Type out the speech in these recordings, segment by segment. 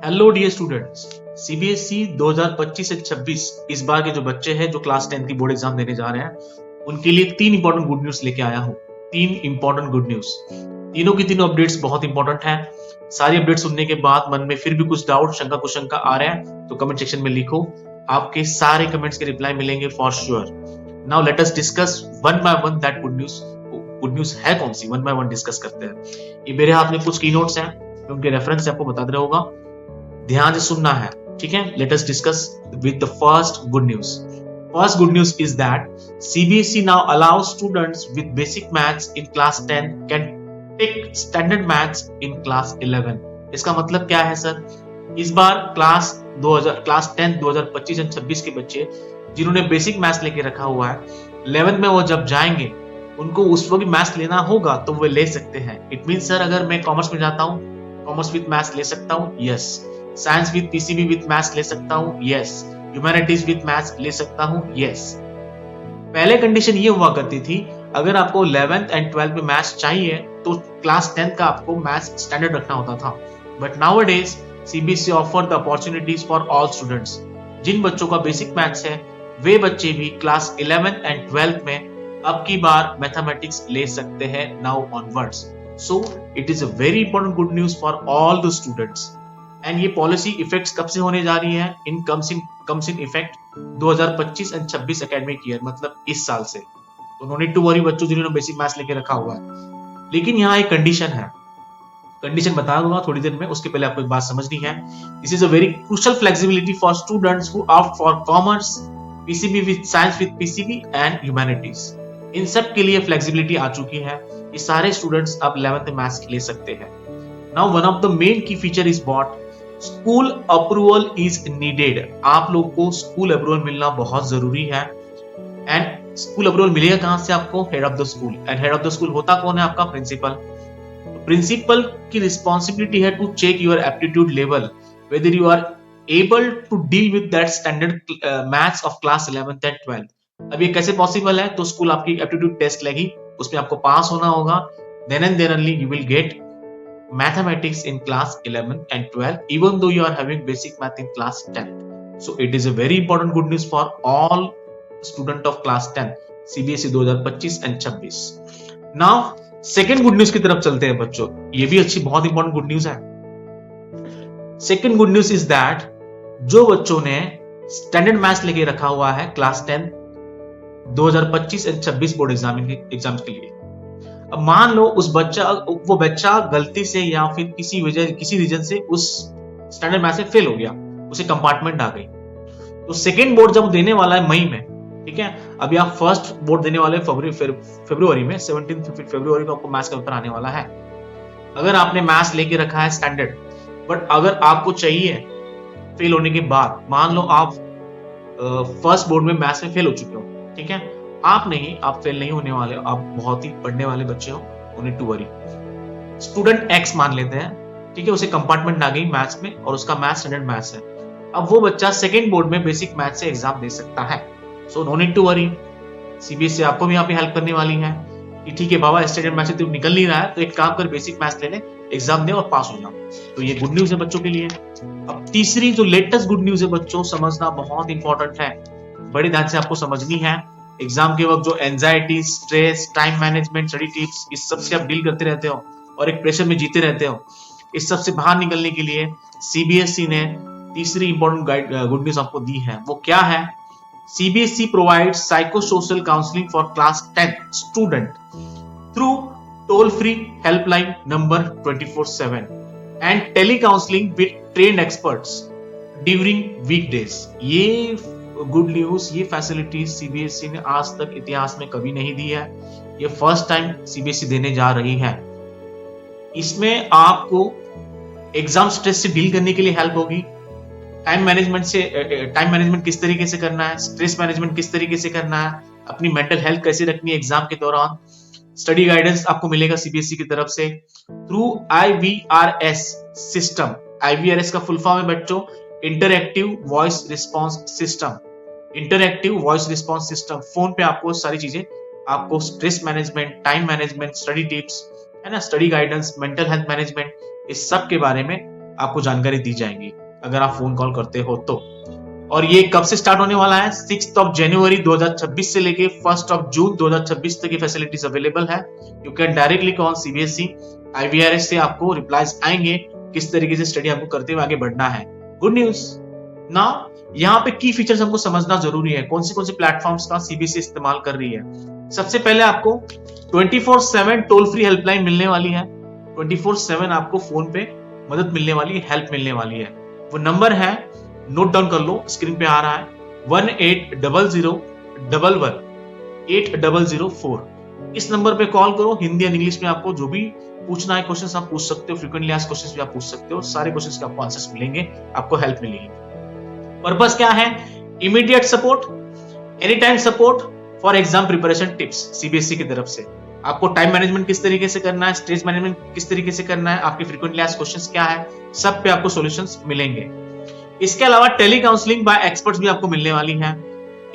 Hello dear students, CBSE 2025 से 26 इस बार के जो बच्चे हैं जो क्लास 10 की बोर्ड एग्जाम देने जा रहे हैं उनके लिए तीन इंपॉर्टेंट गुड न्यूज लेके आया हूँ। तीन इंपॉर्टेंट गुड न्यूज, तीनों की तीनों अपडेट्स बहुत इंपॉर्टेंट हैं। सारी अपडेट सुनने के बाद मन में फिर भी कुछ डाउट, शंका कुशंका आ रहा है तो कमेंट सेक्शन में लिखो, आपके सारे कमेंट्स के रिप्लाई मिलेंगे for sure. Now let us discuss one by one that good news. Good news है कौन सी, वन बाय वन डिस्कस करते हैं। ये मेरे हाथ में कुछ की नोट्स हैं, मैं उनके रेफरेंस आपको बता दे रहा होगा, ध्यान से सुनना है, ठीक है। Let us discuss with the first good news. First good news is that CBSE now allows students with basic maths in class 10 can take standard maths in class 11। इसका मतलब क्या है सर? इस बार क्लास 10 2025 और 26 के बच्चे जिन्होंने बेसिक मैथ्स लेके रखा हुआ है, 11th में वो जब जाएंगे उनको उस वक्त मैथ्स लेना होगा तो वो ले सकते हैं। इट मीन सर, अगर मैं कॉमर्स में जाता हूँ, कॉमर्स विद मैथ्स ले सकता हूँ, yes. Science with PCB with maths ले सकता हूँ, यस। ह्यूमैनिटीज विद मैथ्स ले सकता हूँ, यस। पहले कंडीशन ये हुआ करती थी, अगर आपको 11th एंड 12th में मैथ्स चाहिए तो क्लास 10 का आपको मैथ्स स्टैंडर्ड रखना होता था। But nowadays CBSE offer the opportunities for all students. जिन बच्चों का बेसिक मैथ्स है वे बच्चे भी क्लास 11th एंड 12th में अब की बार मैथमेटिक्स ले सकते हैं now onwards. So it is a very important good news for all the students. And ये पॉलिसी इफेक्ट्स कब से होने जा रही है? In comes in effect 2025 and 26 academic year, मतलब इस साल से। तो नो नीड टू वरी बच्चों जिन्होंने बेसिक मैथ्स लेके रखा हुआ है। लेकिन यहाँ एक कंडीशन है, कंडीशन बता दूंगा थोड़ी देर में, उसके पहले आपको एक बात समझनी है। This is a very crucial flexibility for students who opt for commerce, PCB with science with PCB and humanities. इन सब के लिए फ्लेक्सिबिलिटी आ चुकी है, ये सारे स्टूडेंट्स अब 11th में मैथ्स ले सकते हैं। Now one of the main key feature is what? School approval is needed. आप लोग को स्कूल अप्रूवल मिलना बहुत जरूरी है। एंड स्कूल अप्रूवल मिलेगा कहां से? आपको head of the school. And head of the school होता कौन है? आपका प्रिंसिपल। प्रिंसिपल की रिस्पॉन्सिबिलिटी है to check your aptitude level, whether you are able to deal with that standard maths of class 11th and 12th। अब ये कैसे possible है? तो स्कूल आपकी एप्टीट्यूड टेस्ट लेगी, उसमें आपको पास होना होगा, then and then only you will get mathematics in class 11 and 12, even though you are having basic math in class 10. So it is a very important good news for all student of class 10 CBSE 2025 and 26। Now second good news की तरफ चलते हैं बच्चों। ये भी अच्छी, बहुत important good news है। Second good news is that जो बच्चों ने स्टैंडर्ड मैथ्स लेके रखा हुआ है क्लास 10 2025 और 26 बोर्ड एग्जाम्स के लिए, अब मान लो वो बच्चा गलती से या फिर किसी रीजन से उस स्टैंडर्ड मैथ्स में फेल हो गया, उसे कंपार्टमेंट आ गई, तो सेकेंड बोर्ड जब देने वाला है मई में, ठीक है। अभी आप फर्स्ट बोर्ड देने वाले फरवरी में 17 फरवरी को आपको मैथ्स का पेपर आने वाला है। अगर आपने मैथ्स लेके रखा है स्टैंडर्ड, बट अगर आपको चाहिए फेल होने के बाद, मान लो आप फर्स्ट बोर्ड में मैथ्स में फेल हो चुके हो, ठीक है, आप फेल नहीं होने वाले, आप बहुत ही पढ़ने वाले बच्चे हो, no need to worry. Student X मान लेते हैं, ठीक है, उसे कंपार्टमेंट आ गई मैथ्स में और उसका मैथ्स स्टैंडर्ड मैथ्स है। अब वो बच्चा सेकंड बोर्ड में बेसिक मैथ्स से एग्जाम दे सकता है। So no need to worry, CBSE आपको भी यहाँ पे हेल्प करने वाली है कि ठीक है बाबा, स्टैंडर्ड मैथ्स से तू निकल नहीं रहा है तो एक काम कर, बेसिक मैथ्स ले ले, एग्जाम दे और पास हो जा। तो ये गुड न्यूज है बच्चों के लिए। अब तीसरी जो लेटेस्ट गुड न्यूज है बच्चों, समझना बहुत इंपॉर्टेंट है, बड़े ध्यान से आपको समझनी है। एग्जाम के वक्त जो anxiety, stress, time management, study tips, इस सब से आप डील करते रहते हो और एक प्रेशर में जीते रहते हो, इस सब से बाहर निकलने के लिए सीबीएसई ने तीसरी इंपॉर्टेंट गुड न्यूज आपको दी है। वो क्या है? CBSE provides psychosocial counselling for class 10 student through toll free helpline number 24/7 and tele counselling with trained experts during weekdays. ये गुड न्यूज, ये फैसिलिटीज सीबीएसई ने आज तक इतिहास में कभी नहीं दी है, ये फर्स्ट टाइम सीबीएसई देने जा रही है। इसमें आपको एग्जाम स्ट्रेस से डील करने के लिए हेल्प होगी, टाइम मैनेजमेंट किस तरीके से करना है, स्ट्रेस मैनेजमेंट किस तरीके से करना है, अपनी मेंटल हेल्थ कैसे रखनी है एग्जाम के दौरान, स्टडी गाइडेंस आपको मिलेगा सीबीएसई की तरफ से थ्रू IVRS सिस्टम। IVRS का फुल फॉर्म है बच्चों interactive voice response system. Interactive voice response system, phone पे आपको सारी चीजें, आपको stress management, time management, study tips, है ना, study guidance, mental health management, इस सब के बारे में आपको जानकारी दी जाएगी अगर आप फोन कॉल करते हो तो। और ये कब से स्टार्ट होने वाला है? 6 जनवरी 2026 से लेके 1 जून 2026 तक ये फैसिलिटीज अवेलेबल है। You can directly call CBSE. IVRS से आपको रिप्लाईज आएंगे किस तरीके से स्टडी आपको करते हुए आगे बढ़ना है। Good news. नाउ यहाँ पे की फीचर्स हमको समझना जरूरी है, कौन से प्लेटफॉर्म्स का सीबीएसई इस्तेमाल कर रही है। सबसे पहले आपको 24/7 टोल फ्री हेल्पलाइन मिलने वाली है। 24/7 आपको फोन पे मदद मिलने वाली है, हेल्प मिलने वाली है। वो नंबर है, नोट डाउन कर लो, स्क्रीन पे आ रहा है 1800118004। इस नंबर पे कॉल करो। हिंदी एंड इंग्लिश में आपको जो भी पूछना है क्वेश्चन आप पूछ सकते हो, फ्रीक्वेंटली आस्क्ड क्वेश्चन भी आप पूछ सकते हो। सारे क्वेश्चन के आपको आंसर्स मिलेंगे, आपको हेल्प मिलेगी। पर्पस क्या है? Immediate support, any time support for exam preparation tips. CBSE की तरफ से आपको टाइम मैनेजमेंट किस तरीके से करना है, स्ट्रेस मैनेजमेंट किस तरीके से करना है, आपके फ्रीक्वेंटली आस्क्ड क्वेश्चंस क्या है, सब पे आपको सॉल्यूशंस मिलेंगे। इसके अलावा टेली काउंसलिंग बाय एक्सपर्ट्स भी आपको मिलने वाली है।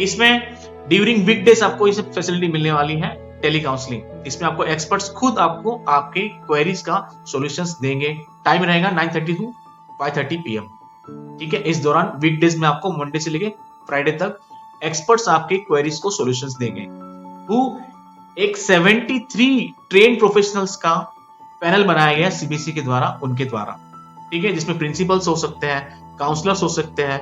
इसमें ड्यूरिंग वीकडेज आपको ये सब फैसिलिटी मिलने वाली है, टेली काउंसलिंग। इसमें आपको एक्सपर्ट्स खुद आपको आपके क्वेरीज का सॉल्यूशंस देंगे। टाइम रहेगा 9:30 to 5:30 PM। ठीक है, इस दौरान वीकडेज में आपको मंडे से लेके फ्राइडे तक एक्सपर्ट्स आपके क्वेरीज को सॉल्यूशंस देंगे। एक 73 ट्रेन प्रोफेशनल्स का पैनल बनाया गया सीबीएसई के द्वारा, उनके द्वारा। ठीक है, जिसमें प्रिंसिपल्स हो सकते हैं, काउंसलर्स हो सकते हैं,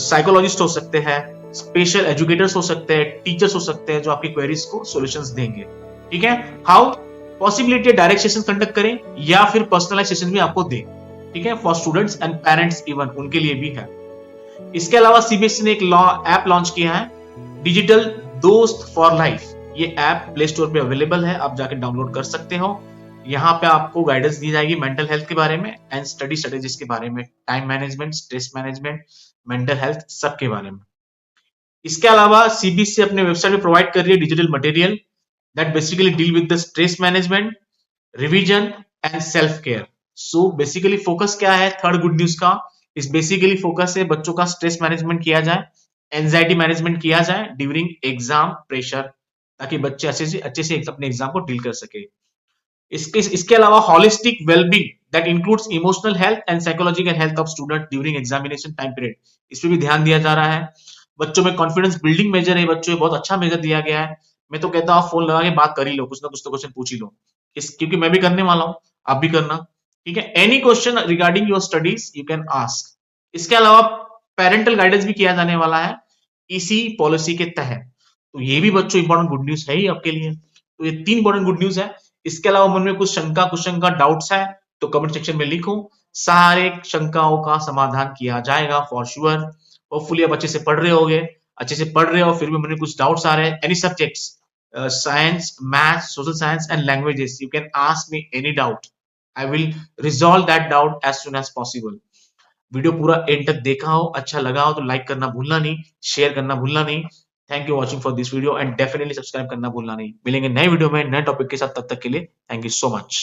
साइकोलॉजिस्ट हो सकते हैं, स्पेशल एजुकेटर्स हो सकते हैं, टीचर्स हो सकते हैं, जो आपकी क्वेरीज को सॉल्यूशंस देंगे। ठीक है, how possibility direct session conduct करें या फिर पर्सनलाइज सेशन भी आपको दें। ठीक है, for students and parents even, उनके लिए भी है। इसके अलावा सीबीएसई ने एक ऐप लॉन्च किया है, डिजिटल दोस्त फॉर लाइफ। ये ऐप प्ले स्टोर पे अवेलेबल है, आप जाके डाउनलोड कर सकते हो। यहाँ पे आपको गाइडेंस दी जाएगी मेंटल हेल्थ के बारे में एंड स्टडी स्ट्रेटेजीज के बारे में, time management, stress management, mental health, सब के बारे में। इसके अलावा सीबीएसई अपने वेबसाइट पे प्रोवाइड कर रही है digital material that basically deal with the stress management, revision and self care. So basically focus क्या है थर्ड गुड न्यूज का? इस बेसिकली फोकस है बच्चों का स्ट्रेस मैनेजमेंट किया जाए, एंजाइटी मैनेजमेंट किया जाए ड्यूरिंग एग्जाम प्रेशर, ताकि बच्चे अच्छे से अपने एग्जाम को डील कर सके। इसके अलावा holistic wellbeing that includes emotional health and psychological health of student during examination time period, इस पे भी ध्यान दिया जा रहा है। बच्चों में कॉन्फिडेंस बिल्डिंग मेजर है, बच्चों में बहुत अच्छा मेजर दिया गया है। मैं तो कहता हूँ फोन लगा के बात कर ही लो, कुछ ना कुछ तो क्वेश्चन पूछ ही लो, क्योंकि मैं भी करने वाला हूँ, आप भी करना। ठीक है, any question regarding your studies you can ask. इसके अलावा पेरेंटल गाइडेंस भी किया जाने वाला है इसी पॉलिसी के तहत। तो ये भी बच्चों इंपॉर्टेंट गुड न्यूज है ही आपके लिए। तो ये 3 इंपॉर्टेंट गुड न्यूज है। इसके अलावा मन में कुछ शंका डाउट्स है तो कमेंट सेक्शन में लिखो, सारे शंकाओं का समाधान किया जाएगा फॉर श्योर। होपफुली आप अच्छे से पढ़ रहे होगे, अच्छे से पढ़ रहे हो, फिर भी मन में कुछ डाउट्स आ रहे हैं, any subjects, science, maths, social science and languages, you can ask me any doubt, I will resolve that doubt as soon as possible. Video पूरा एंड तक देखा हो, अच्छा लगा हो तो लाइक करना भूलना नहीं, शेयर करना भूलना नहीं। Thank you watching for this video and definitely subscribe करना भूलना नहीं। मिलेंगे नए वीडियो में नए टॉपिक के साथ, तब तक के लिए थैंक यू सो मच।